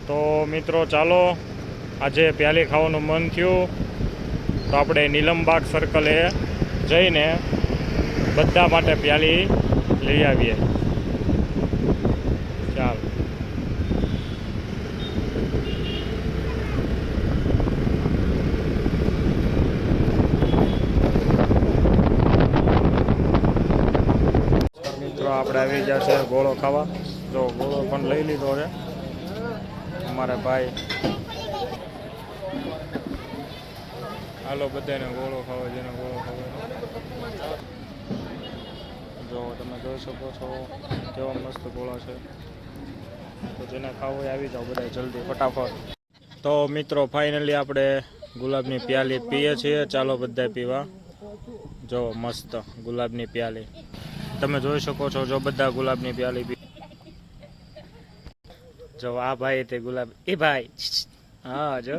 તો મિત્રો ચાલો, આજે પ્યાલી ખાવાનું મન થયું તો આપણે નીલમબાગ સર્કલે જઈને બધા માટે પ્યાલી લઈ આવીએ. ચાલો. મિત્રો આપણે આવી ગયા છે ગોળો ખાવા. તો ગોળો પણ લઈ લીધો છે અમારા ભાઈ. હાલો બધાને ગોળો ખાવા, જેને ગોળો ખાવા. જો તમે જોઈ શકો છો કેવા મસ્ત ગોળા છે. તો જેને ખાવું હોય આવી જાઓ બધા જલ્દી ફટાફટ. તો મિત્રો ફાઇનલી આપણે ગુલાબની પ્યાલી પીએ છીએ. ચાલો બધા પીવા. જો મસ્ત ગુલાબની પ્યાલી તમે જોઈ શકો છો. જો બધા ગુલાબની પ્યાલી પી. જો આ ભાઈ તે ગુલાબ, એ ભાઈ હા જો